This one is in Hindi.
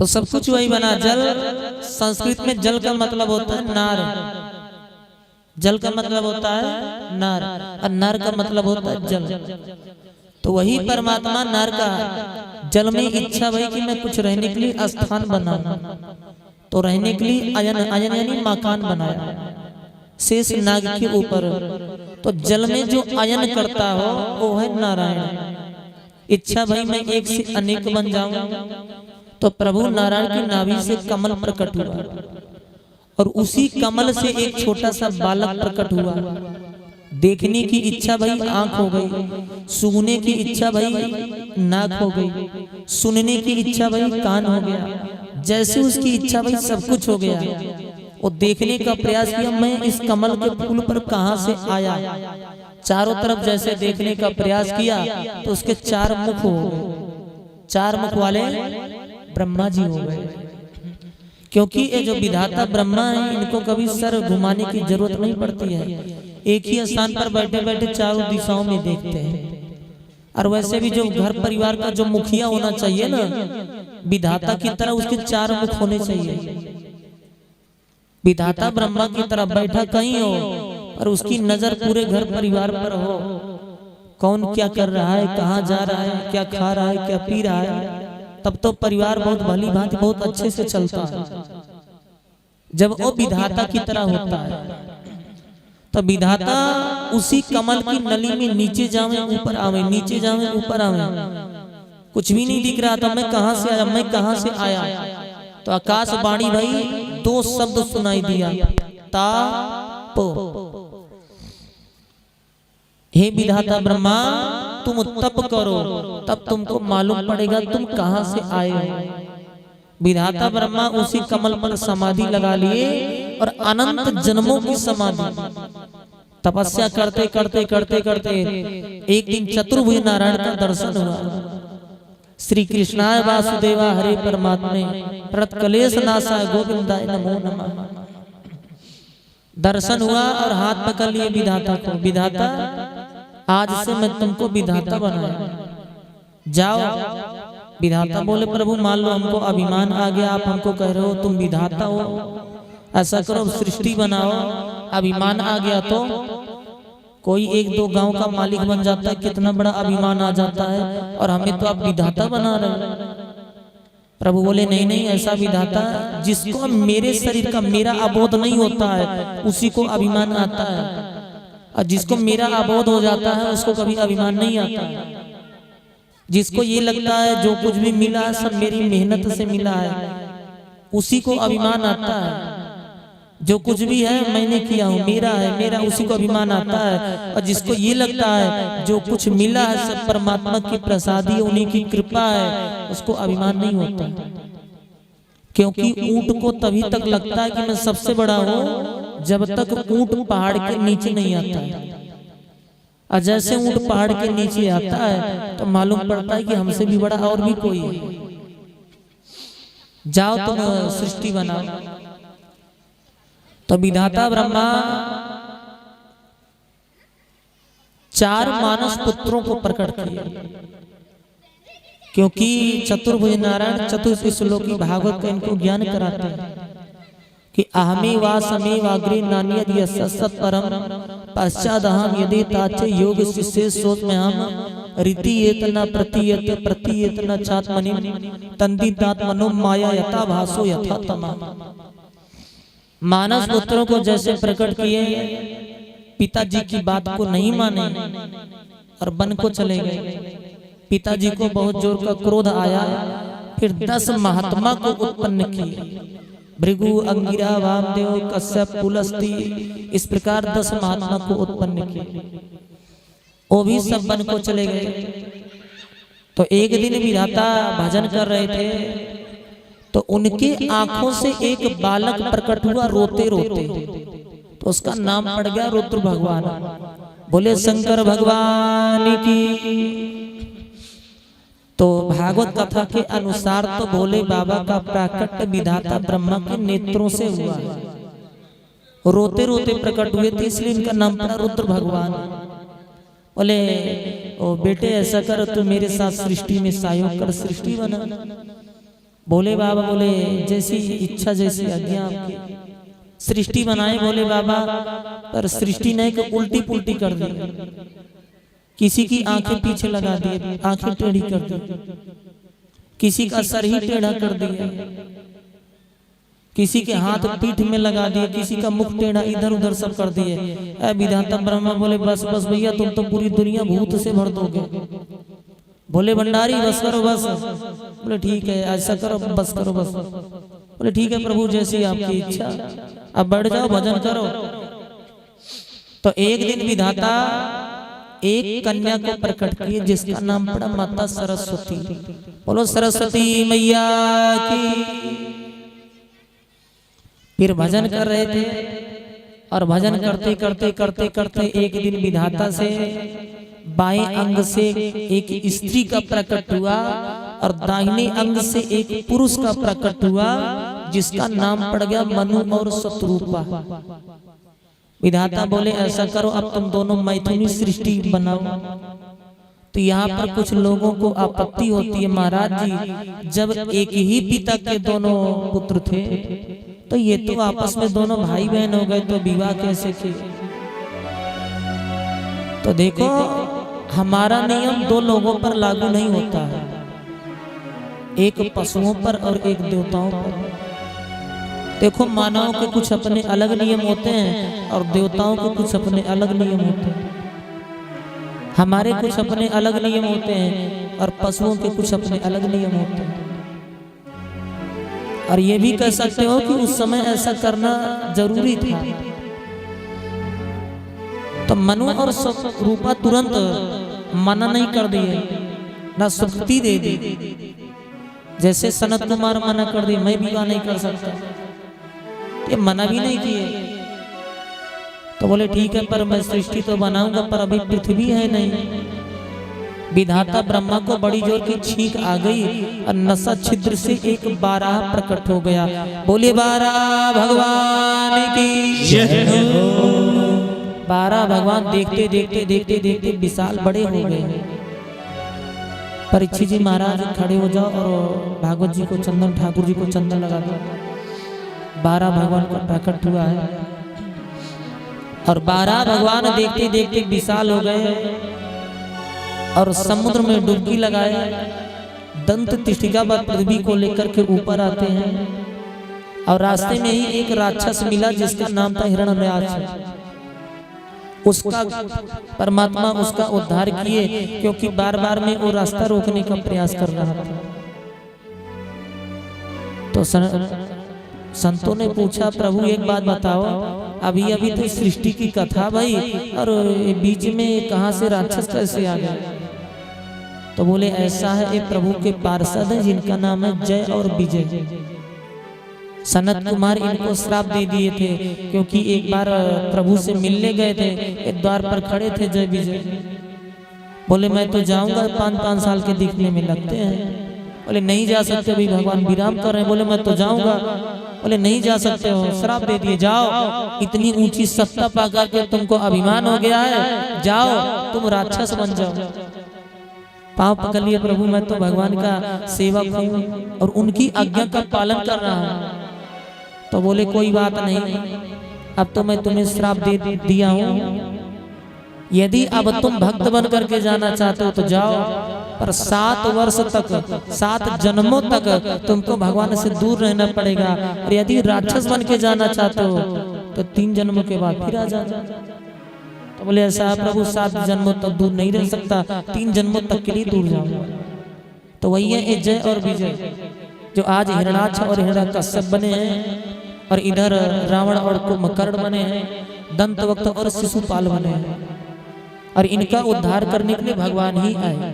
तो सब कुछ वही बना। जल संस्कृत में जल का मतलब होता है नार, जल का मतलब होता है नार, और नार का मतलब होता है जल। तो वही परमात्मा नार का जल में इच्छा भई कि मैं कुछ रहने के लिए स्थान बनाऊं, तो रहने के लिए अयन, अयन यानी मकान बनाया शेष नाग के ऊपर। तो जल में जो अयन करता हो वो है नारायण। इच्छा भाई मैं एक से अनेक बन जाऊं, तो प्रभु नारायण की नाभि से कमल प्रकट हुआ, और उसी कमल से एक छोटा सा बालक प्रकट हुआ। देखने की इच्छा भाई आंख हो गई, सूंघने की इच्छा भाई नाक हो गई, सुनने की इच्छा भाई कान हो गया। जैसे उसकी इच्छा भाई सब कुछ हो गया। वो देखने का प्रयास किया, मैं इस कमल के फूल पर कहां से आया। चारों तरफ जैसे देखने का प्रयास किया तो उसके चार मुख हो गए। चार मुख वाले ब्रह्मा जी हो गए, क्योंकि ये जो विधाता ब्रह्मा है इनको कभी सर घुमाने की जरूरत नहीं पड़ती है। एक ही स्थान पर बैठे बैठे चारों दिशाओं में देखते हैं। और वैसे भी जो घर परिवार का जो मुखिया होना चाहिए ना, विधाता की तरह उसके चार मुख होने चाहिए। विधाता ब्रह्मा की तरह बैठा कहीं हो और उसकी नजर पूरे घर परिवार पर हो। कौन क्या कर रहा है, कहाँ जा रहा है, क्या खा रहा है, क्या पी रहा है, तब तो परिवार बहुत भली भांति बहुत अच्छे से चलता है। जब वो विधाता की तरह होता है तो विधाता उसी कमल की नली में नीचे जावे ऊपर आवे, नीचे जावे ऊपर आवे। कुछ भी नहीं दिख रहा था, मैं कहां से आया, मैं कहां से आया। तो आकाशवाणी भाई दो शब्द सुनाई दिया, ता पो। हे विधाता ब्रह्मा तुम तप करो, तब तुमको मालूम पड़ेगा तुम कहां से आए हो। विधाता ब्रह्मा उसी कमल पर समाधि लगा लिए और अनंत जन्मों की समाधि तपस्या करते करते करते करते एक दिन चतुर्भुज नारायण का दर्शन हुआ। श्री कृष्णाय वासुदेवा हरे परमात्मे प्रणत कलेश नाशाय गोविंदाय नमो नमः। दर्शन हुआ और हाथ पकड़ लिए विधाता को। विधाता आज से मैं तुमको विधाता बनाया, जाओ। विधाता बोले प्रभु मान लो हमको अभिमान आ गया, आप हमको कह रहे हो तुम विधाता हो, ऐसा करो सृष्टि बनाओ। अभिमान आ गया तो कोई एक दो गांव का मालिक बन जाता है, कितना बड़ा अभिमान आ जाता है, और हमें तो आप विधाता बना रहे हो। प्रभु बोले नहीं नहीं, ऐसा विधाता जिसको मेरे शरीर का मेरा अबोध नहीं होता है उसी को अभिमान आता है, और जिसको मेरा अबोध हो जाता है उसको कभी अभिमान नहीं आता है। जिसको ये लगता है जो कुछ भी मिला है सब मेरी मेहनत से मिला है उसी को अभिमान आता है। जो कुछ भी है मैंने किया हूँ, मेरा है, मेरा, उसी को अभिमान आता है। और जिसको ये लगता है जो कुछ मिला है सब परमात्मा की प्रसादी, उन्हीं की कृपा है, उसको अभिमान नहीं होता। क्योंकि ऊंट को तभी तक लगता है कि मैं सबसे बड़ा हूँ जब तक ऊंट पहाड़ के नीचे नहीं आता है। और जैसे ऊंट पहाड़ के नीचे आता है तो मालूम पड़ता है कि हमसे भी बड़ा और भी कोई है। जाओ तुम सृष्टि बनाओ। तो विधाता ब्रह्मा चार मानस पुत्रों को प्रकट किया, क्योंकि चतुर्भुज नारायण चतुर्थ श्लोकी भागवत का इनको ज्ञान कराते हैं कि अहमे वा समे वाग्रे नान्यद यस्सत् परम पश्चादहम यदि ताचे योग शिष्य सोच में हम रीति एतना प्रतीयते प्रतीयतना चात्मनि तंदितात्मनो माया यथा भासो यथा तमा। मानस पुत्रों को जैसे प्रकट किए, पिताजी की बात को नहीं माने और वन को चले गए। पिताजी को बहुत जोर का क्रोध आया, फिर 10 महात्मा को उत्पन्न किए, भृगु, अंगिरा, वामदेव, कश्यप, पुलस्ती, इस प्रकार 10 महात्मा को उत्पन्न किए। वो भी सब वन को चले गए। तो एक दिन विधाता भजन कर रहे थे तो उनके आंखों से एक बालक प्रकट हुआ रोते रोते, तो उसका नाम पड़ गया रुद्र भगवान। बोले शंकर भगवान की। तो भागवत कथा के अनुसार तो भोले बाबा का प्राकट्य विधाता ब्रह्मा के नेत्रों से हुआ, रोते रोते प्रकट हुए थे, इसलिए इनका नाम पड़ा रुद्र भगवान। बोले ओ बेटे ऐसा कर, तू मेरे साथ सृष्टि में सहयोग कर, सृष्टि बना। भोले बाबा बोले जैसी इच्छा जैसी आज्ञा आपकी। सृष्टि बनाए भोले बाबा, पर सृष्टि ने को उल्टी पुल्टी कर दी। किसी की आंखें पीछे लगा दी, आंखें टेढ़ी कर दी, किसी का सर ही टेढ़ा कर दिया, किसी के हाथ पीठ में लगा दिए, किसी का मुख टेढ़ा इधर उधर सब कर दिए। ऐ विधाता ब्रह्मा बोले बस बस भैया, तुम तो पूरी दुनिया भूत से भर दोगे। बोले भंडारी बस करो बस। बोले ठीक है, ऐसा करो, बस करो बस। बोले ठीक है प्रभु, जैसी आपकी इच्छा, अब बढ़ जाओ, भजन करो। तो एक दिन विधाता एक कन्या को प्रकट किए जिसका नाम पड़ा माता सरस्वती। बोलो सरस्वती मैया की। फिर भजन कर रहे थे और भजन करते करते करते करते एक दिन विधाता से बाएं अंग से एक स्त्री का प्रकट हुआ और दाहिने अंग से एक पुरुष का प्रकट हुआ जिसका नाम पड़ गया मनु और शत्रुपा। विधाता बोले ऐसा करो, अब तुम दोनों मैथुनी सृष्टि बनाओ। तो यहाँ पर कुछ लोगों को आपत्ति होती है, महाराज जी जब एक ही पिता के दोनों पुत्र थे तो ये तो आपस में दोनों भाई बहन हो गए, तो विवाह कैसे किए? तो देखो हमारा नियम दो लोगों पर लागू नहीं होता है, एक पशुओं पर और एक देवताओं पर। देखो मानव के कुछ अपने अलग नियम होते हैं और देवताओं के कुछ अपने अलग नियम होते हैं। हमारे कुछ अपने अलग नियम होते हैं और पशुओं के कुछ अपने अलग नियम होते हैं। और ये भी कह सकते हो कि उस समय ऐसा करना जरूरी था। तो मनु और रूपा तुरंत मना नहीं कर दिए, ना स्वीकृति दे दी। जैसे सनत कुमार मना कर दी, मैं विवाह नहीं कर सकता, ये मना भी नहीं किए। तो बोले ठीक है, पर मैं सृष्टि तो बनाऊंगा, पर अभी पृथ्वी है नहीं। विधाता ब्रह्मा को बड़ी जोर की छींक आ गई और नसा छिद्र से एक बारह प्रकट हो गया। बोले बारह भगवान की जय हो। बारह भगवान देखते देखते देखते देखते विशाल बड़े हो गए। परीक्षित जी महाराज खड़े हो जाओ और भागवत जी को चंदन, ठाकुर जी को चंदन लगा दो। 12 भगवान का प्रकट हुआ है और 12 भगवान देखते देखते विशाल हो गए और समुद्र में डुबकी लगाए। दंत तिष्ठिका पर पृथ्वी को लेकर के ऊपर आते हैं और रास्ते में ही एक राक्षस मिला जिसका नाम था हिरण्यकश्यप। उसका परमात्मा उसका उद्धार किए, क्योंकि बार बार में वो रास्ता रोकने का प्रयास कर रहा था। तो संतों ने पूछा प्रभु एक बात बताओ, अभी अभी तो सृष्टि की कथा भाई, और बीच में कहां से राक्षस कैसे आ गया? तो बोले ऐसा है, एक प्रभु के पार्षद हैं जिनका नाम है जय और विजय। सनत कुमार इनको श्राप दे दिए थे, क्योंकि एक बार प्रभु से मिलने गए थे, एक द्वार पर खड़े थे जय विजय। बोले मैं तो जाऊंगा, 5-5 साल के दिखने में लगते हैं। बोले नहीं जा सकते, अभी भगवान विराम कर रहे हैं। बोले मैं तो जाऊंगा। बोले नहीं जा सकते हो, श्राप दे दिए, जाओ। इतनी ऊंची सत्ता पाकर के तुमको अभिमान हो गया है, जाओ तुम राक्षस बन जाओ। पांव पकड़ लिए प्रभु, मैं तो भगवान का सेवक हूँ और उनकी आज्ञा का पालन कर रहा हूँ। तो बोले कोई बात नहीं, अब तो मैं तुम्हें श्राप दे दिया हूँ, यदि अब तुम भक्त बन करके जाना चाहते हो तो जाओ, पर 7 वर्ष तक, 7 जन्मों तक तुमको भगवान से दूर रहना पड़ेगा। और यदि राक्षस बन के जाना चाहते हो तो 3 जन्मों के बाद फिर आ जाना। तो बोले ऐसा प्रभु, 7 जन्मों तक दूर नहीं रह सकता, 3 जन्मों तक के लिए दूर जाऊंगा। तो वही है जय और विजय, जो आज हिरणाक्ष और हिरण्यकश्यप बने हैं और इधर रावण और कुंभकर्ण बने हैं, दंतवक्त और शिशुपाल बने हैं। और इनका उद्धार करने के लिए भगवान ही आए।